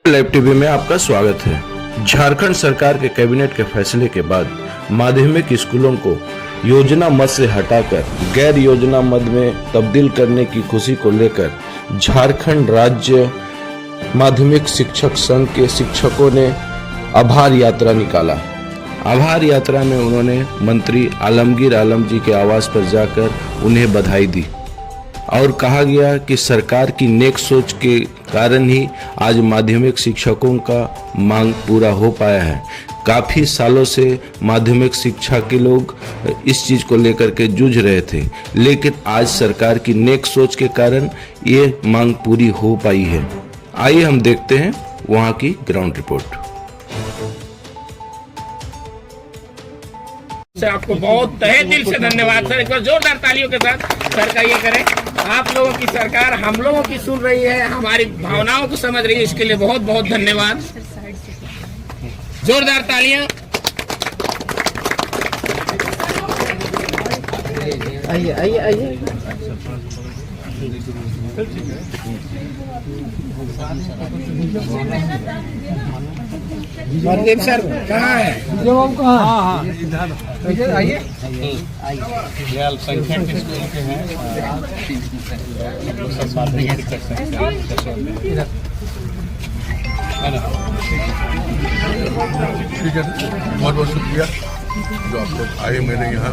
Live TV में आपका स्वागत है। झारखंड सरकार के कैबिनेट के फैसले के बाद माध्यमिक स्कूलों को योजना मद से हटाकर गैर योजना मद में तब्दील करने की खुशी को लेकर झारखंड राज्य माध्यमिक शिक्षक संघ के शिक्षकों ने आभार यात्रा निकाला। आभार यात्रा में उन्होंने मंत्री आलमगीर आलम जी के आवास पर जाकर उन्हें बधाई दी और कहा गया कि सरकार की नेक सोच के कारण ही आज माध्यमिक शिक्षकों का मांग पूरा हो पाया है। काफ़ी सालों से माध्यमिक शिक्षा के लोग इस चीज़ को लेकर के जूझ रहे थे, लेकिन आज सरकार की नेक सोच के कारण ये मांग पूरी हो पाई है। आइए हम देखते हैं वहाँ की ग्राउंड रिपोर्ट। आपको बहुत तहे दिल से धन्यवाद सर। एक बार जोरदार तालियों के साथ सर का ये करें। आप लोगों की सरकार हम लोगों की सुन रही है, हमारी भावनाओं को समझ रही है, इसके लिए बहुत बहुत धन्यवाद। जोरदार तालियां। आइए आइए आइए। मनदीप सर कहाँ है? हाँ इधर आइए। ये अल्पसंख्यक स्कूल के हैं। ठीक है, बहुत बहुत शुक्रिया जो आप लोग आए मेरे यहाँ।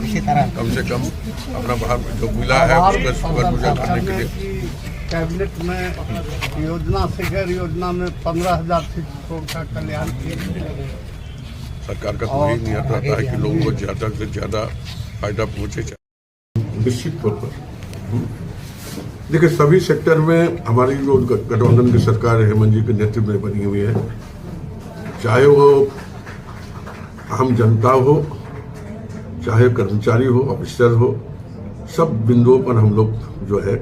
कम से कम अपना बाहर जो मिला है उसका शुक्र गुजार करने के लिए। कैबिनेट में योजना से गैर योजना में 15,000 शिक्षकों का कल्याण किया। सरकार का तो यही नियत रहता है कि लोगों को ज्यादा से ज्यादा फायदा पहुंचे। निश्चित तौर पर देखिए, सभी सेक्टर में हमारी जो गठबंधन की सरकार है हेमंत जी के नेतृत्व में बनी हुई है, चाहे वो आम जनता हो, चाहे कर्मचारी हो, ऑफिसर हो, सब बिंदुओं पर हम लोग जो है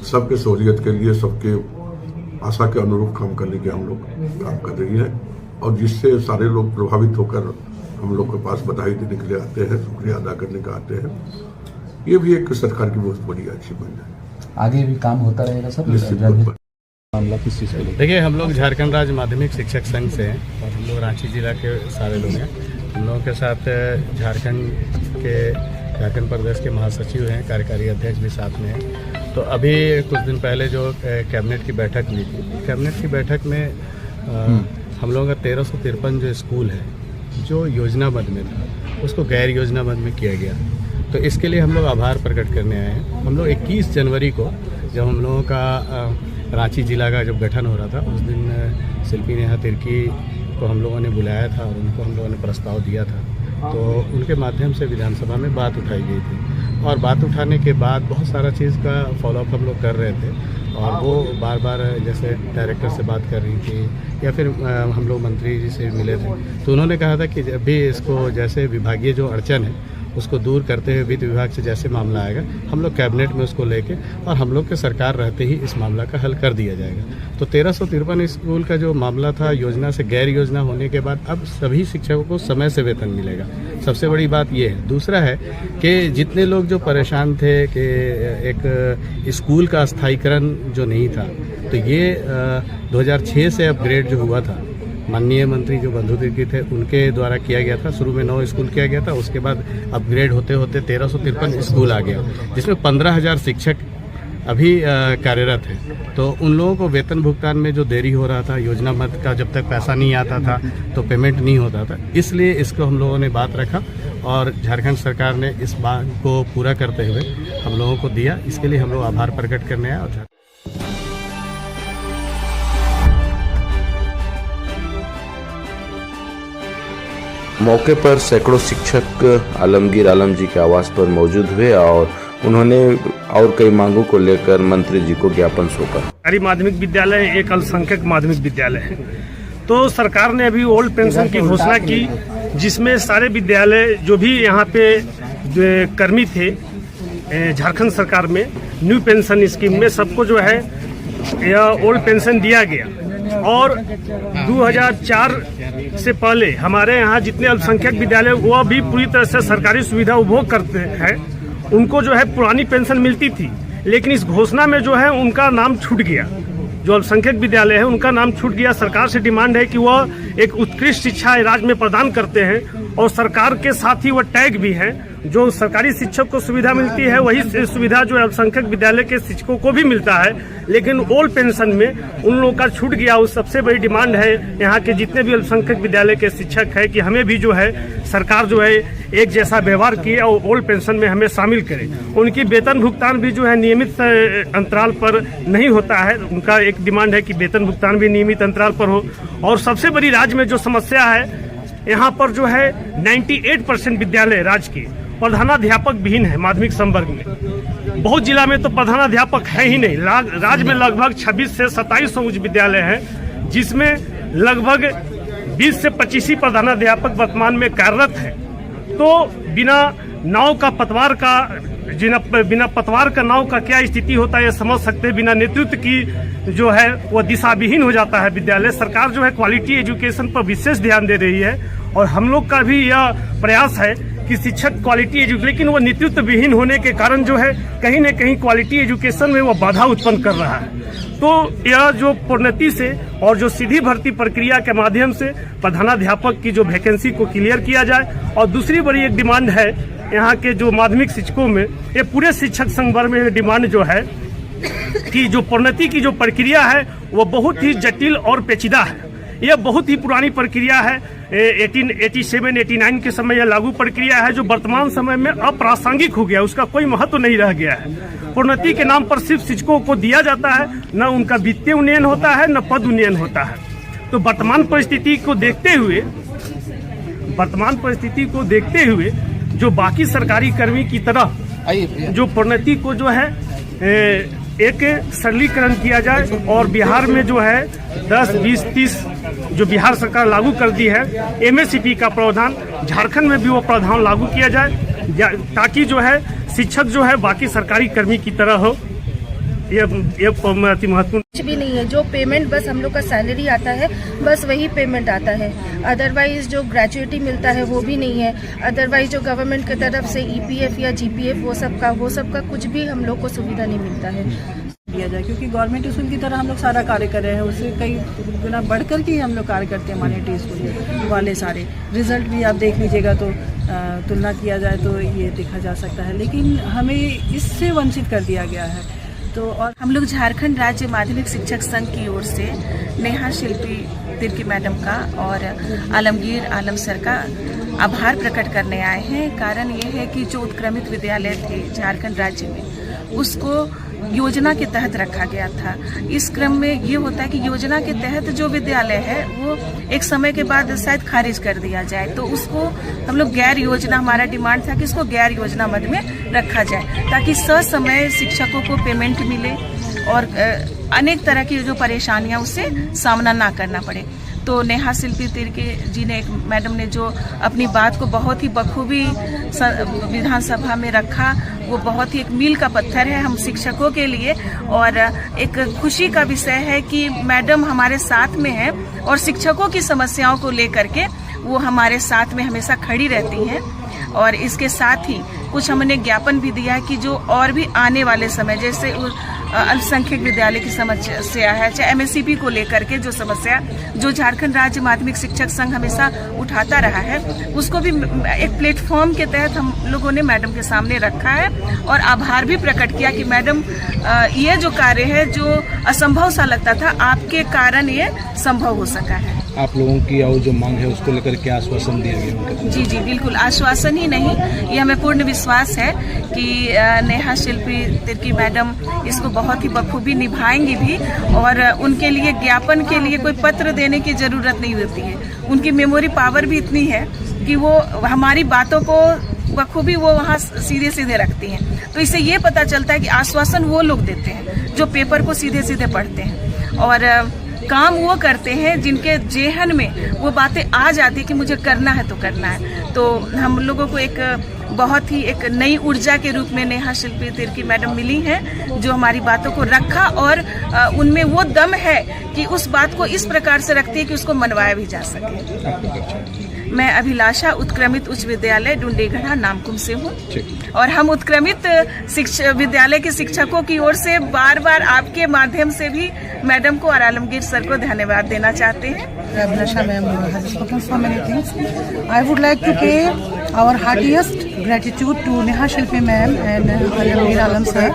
सबके सहूलियत के लिए, सबके आशा के अनुरूप काम करने के हम लोग काम कर रही है, और जिससे सारे लोग प्रभावित होकर हम लोग के पास बधाई देने के लिए आते हैं, शुक्रिया अदा करने का आते हैं। ये भी एक सरकार की बहुत बड़ी अचीवमेंट है। आगे भी काम होता रहेगा सर। मामला किस चीज़ का? देखिए, हम लोग झारखंड राज्य माध्यमिक शिक्षक संघ से हैं और हम लोग रांची जिला के सारे लोग हैं। हम लोगों के साथ झारखंड प्रदेश के महासचिव हैं, कार्यकारी अध्यक्ष भी साथ में हैं। तो अभी कुछ दिन पहले जो कैबिनेट की बैठक हुई थी, कैबिनेट की बैठक में हम लोगों का 1353 जो स्कूल है जो योजनाबद्ध में था उसको गैर योजनाबद्ध में किया गया। तो इसके लिए हम लोग आभार प्रकट करने आए हैं। हम लोग 21 जनवरी को जब हम लोगों का रांची जिला का जब गठन हो रहा था, उस दिन शिल्पी नेहा तिर्की को हम लोगों ने बुलाया था और उनको हम लोगों ने प्रस्ताव दिया था। तो उनके माध्यम से विधानसभा में बात उठाई गई थी और बात उठाने के बाद बहुत सारा चीज़ का फॉलोअप हम लोग कर रहे थे और वो बार बार जैसे डायरेक्टर से बात कर रही थी या फिर हम लोग मंत्री जी से मिले थे, तो उन्होंने कहा था कि जब भी इसको जैसे विभागीय जो अड़चन है उसको दूर करते हुए वित्त विभाग से जैसे मामला आएगा हम लोग कैबिनेट में उसको लेके और हम लोग के सरकार रहते ही इस मामला का हल कर दिया जाएगा। तो 1353 स्कूल का जो मामला था योजना से गैर योजना होने के बाद अब सभी शिक्षकों को समय से वेतन मिलेगा। सबसे बड़ी बात ये है। दूसरा है कि जितने लोग जो परेशान थे कि एक स्कूल का स्थायीकरण जो नहीं था, तो ये 2006 से अपग्रेड जो हुआ था, माननीय मंत्री जो बंधु तिर्की थे उनके द्वारा किया गया था। शुरू में 9 स्कूल किया गया था, उसके बाद अपग्रेड होते होते 1353 स्कूल आ गया, जिसमें 15,000 शिक्षक अभी कार्यरत हैं। तो उन लोगों को वेतन भुगतान में जो देरी हो रहा था, योजना मद का जब तक पैसा नहीं आता था तो पेमेंट नहीं होता था, इसलिए इसको हम लोगों ने बात रखा और झारखंड सरकार ने इस बात को पूरा करते हुए हम लोगों को दिया। इसके लिए हम लोग आभार प्रकट करने आए। और मौके पर सैकड़ों शिक्षक आलमगीर आलम जी के आवास पर मौजूद हुए और उन्होंने और कई मांगों को लेकर मंत्री जी को ज्ञापन सौंपा। सरकारी माध्यमिक विद्यालय एक अल्पसंख्यक माध्यमिक विद्यालय है, तो सरकार ने अभी ओल्ड पेंशन की घोषणा की, जिसमें सारे विद्यालय जो भी यहाँ पे कर्मी थे झारखंड सरकार में न्यू पेंशन स्कीम में सबको जो है यह ओल्ड पेंशन दिया गया। और 2004 से पहले हमारे यहाँ जितने अल्पसंख्यक विद्यालय वो भी पूरी तरह से सरकारी सुविधा उपभोग करते हैं उनको जो है पुरानी पेंशन मिलती थी, लेकिन इस घोषणा में जो है उनका नाम छूट गया। जो अल्पसंख्यक विद्यालय है उनका नाम छूट गया। सरकार से डिमांड है कि वह एक उत्कृष्ट शिक्षा राज्य में प्रदान करते हैं और सरकार के साथ ही वह टैग भी है। जो सरकारी शिक्षक को सुविधा मिलती है वही सुविधा जो अल्पसंख्यक विद्यालय के शिक्षकों को भी मिलता है, लेकिन ओल्ड पेंशन में उन लोगों का छूट गया। उस सबसे बड़ी डिमांड है यहाँ के जितने भी अल्पसंख्यक विद्यालय के शिक्षक है कि हमें भी जो है सरकार जो है एक जैसा व्यवहार किए और ओल्ड पेंशन में हमें शामिल करे। उनकी वेतन भुगतान भी जो है नियमित अंतराल पर नहीं होता है। उनका एक डिमांड है कि वेतन भुगतान भी नियमित अंतराल पर हो। और सबसे बड़ी राज्य में जो समस्या है, यहाँ पर जो है 98% विद्यालय राज्य के प्रधानाध्यापक विहीन है। माध्यमिक संवर्ग में बहुत जिला में तो प्रधानाध्यापक है ही नहीं। राज्य में लगभग 26 से 2700 उच्च विद्यालय हैं, जिसमें लगभग 20 से 25 प्रधानाध्यापक वर्तमान में कार्यरत हैं। तो बिना नाव का पतवार का नाव का क्या स्थिति होता है ये समझ सकते हैं। बिना नेतृत्व की जो है वो दिशा विहीन हो जाता है विद्यालय। सरकार जो है क्वालिटी एजुकेशन पर विशेष ध्यान दे रही है और हम लोग का भी यह प्रयास है कि शिक्षक क्वालिटी एजुकेशन, लेकिन वो नेतृत्व विहीन होने के कारण जो है कहीं न कहीं क्वालिटी एजुकेशन में वो बाधा उत्पन्न कर रहा है। तो यह जो प्रोन्नति से और जो सीधी भर्ती प्रक्रिया के माध्यम से प्रधानाध्यापक की जो वैकेंसी को क्लियर किया जाए। और दूसरी बड़ी एक डिमांड है यहाँ के जो माध्यमिक शिक्षकों में, ये पूरे शिक्षक संवर्ग में डिमांड जो है कि जो प्रोन्नति की जो प्रक्रिया है वो बहुत ही जटिल और पेचीदा है। यह बहुत ही पुरानी प्रक्रिया है। 1887-89 के समय यह लागू प्रक्रिया है, जो वर्तमान समय में अप्रासंगिक हो गया। उसका कोई महत्व नहीं रह गया है। प्रोन्नति के नाम पर सिर्फ शिक्षकों को दिया जाता है, न उनका वित्तीय उन्नयन होता है, न पद उन्नयन होता है। तो वर्तमान परिस्थिति को देखते हुए जो बाकी सरकारी कर्मी की तरह जो प्रोन्नति को जो है एक सरलीकरण किया जाए और बिहार में जो है 10, 20, 30 जो बिहार सरकार लागू कर दी है MSCP का प्रावधान, झारखंड में भी वो प्रावधान लागू किया जाए ताकि जो है शिक्षक जो है बाकी सरकारी कर्मी की तरह हो। ये अति महत्वपूर्ण कुछ भी नहीं है। जो पेमेंट बस हम लोग का सैलरी आता है, बस वही पेमेंट आता है। अदरवाइज जो ग्रेजुएटी मिलता है वो भी नहीं है। अदरवाइज जो गवर्नमेंट की तरफ से EPF या GPF वो सब का कुछ भी हम लोग को सुविधा नहीं मिलता है। दिया जाए, क्योंकि गवर्नमेंट स्कूल की तरह हम लोग सारा कार्य कर रहे हैं, उससे कई गुना बढ़कर के हम लोग कार्य करते हैं। मानिटरी स्कूल वाले सारे रिजल्ट भी आप देख लीजिएगा तो तुलना किया जाए तो ये देखा जा सकता है, लेकिन हमें इससे वंचित कर दिया गया है। तो और हम लोग झारखंड राज्य माध्यमिक शिक्षक संघ की ओर से नेहा शिल्पी तिर्की मैडम का और आलमगीर आलम सर का आभार प्रकट करने आए हैं। कारण ये है कि जो उत्क्रमित विद्यालय थे झारखंड राज्य में, उसको योजना के तहत रखा गया था। इस क्रम में ये होता है कि योजना के तहत जो विद्यालय है वो एक समय के बाद शायद खारिज कर दिया जाए, तो उसको हम लोग गैर योजना, हमारा डिमांड था कि इसको गैर योजना मद में रखा जाए ताकि ससमय शिक्षकों को पेमेंट मिले और अनेक तरह की जो परेशानियां उससे सामना ना करना पड़े। तो नेहा शिल्पी तिर्की जी ने, मैडम ने जो अपनी बात को बहुत ही बखूबी विधानसभा में रखा, वो बहुत ही एक मील का पत्थर है हम शिक्षकों के लिए और एक खुशी का विषय है कि मैडम हमारे साथ में है और शिक्षकों की समस्याओं को लेकर के वो हमारे साथ में हमेशा खड़ी रहती हैं। और इसके साथ ही कुछ हमने ज्ञापन भी दिया है कि जो और भी आने वाले समय, जैसे अल्पसंख्यक विद्यालय की समस्या है, चाहे MSCP को लेकर के जो समस्या जो झारखंड राज्य माध्यमिक शिक्षक संघ हमेशा उठाता रहा है, उसको भी एक प्लेटफॉर्म के तहत हम लोगों ने मैडम के सामने रखा है और आभार भी प्रकट किया कि मैडम ये जो कार्य है जो असंभव सा लगता था, आपके कारण ये संभव हो सका है। आप लोगों की और जो मांग है उसको लेकर क्या आश्वासन दिया गया? जी बिल्कुल, आश्वासन ही नहीं, ये हमें पूर्ण विश्वास है कि नेहा शिल्पी तिर्की मैडम इसको बहुत ही बखूबी निभाएंगी भी और उनके लिए ज्ञापन के लिए कोई पत्र देने की जरूरत नहीं होती है। उनकी मेमोरी पावर भी इतनी है कि वो हमारी बातों को बखूबी वो वहाँ सीधे सीधे रखती हैं। तो इससे ये पता चलता है कि आश्वासन वो लोग देते हैं जो पेपर को सीधे सीधे पढ़ते हैं और काम वो करते हैं जिनके जेहन में वो बातें आ जाती कि मुझे करना है तो करना है। तो हम लोगों को एक बहुत ही एक नई ऊर्जा के रूप में नेहा शिल्पी तिर्की मैडम मिली हैं, जो हमारी बातों को रखा और उनमें वो दम है कि उस बात को इस प्रकार से रखती है कि उसको मनवाया भी जा सके। मैं अभिलाषा उत्क्रमित उच्च विद्यालय डुंडीगढ़ा नामकुम से हूँ और हम उत्क्रमित विद्यालय के शिक्षकों की ओर से बार बार आपके माध्यम से भी मैडम को और आलमगीर सर को धन्यवाद देना चाहते हैं। Abhilasha ma'am has spoken so many things. I would like to pay our heartiest gratitude to Neha Shilpi ma'am and Alamgir Alam sir.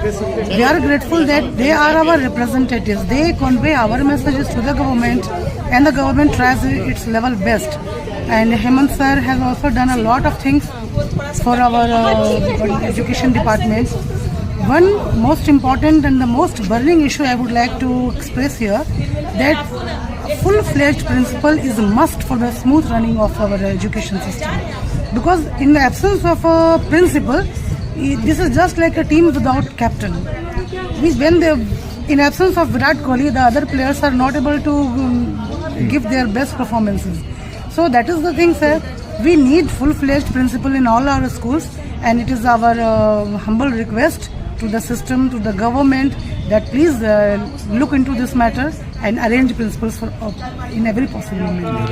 We are grateful that they are our representatives. They convey our messages to the government and the government tries its level best. And Hemant sir has also done a lot of things for our education department. One most important and the most burning issue I would like to express here, that full-fledged principal is a must for the smooth running of our education system. Because in the absence of a principal, this is just like a team without captain. In absence of Virat Kohli, the other players are not able to give their best performances. So that is the thing, sir. We need full-fledged principal in all our schools, and it is our humble request to the system, to the government, that please look into this matter and arrange principals for in every possible manner.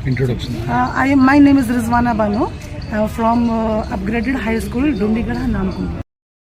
Introduction. My name is Rizwana Bano from upgraded high school, Dundigara, Namkum.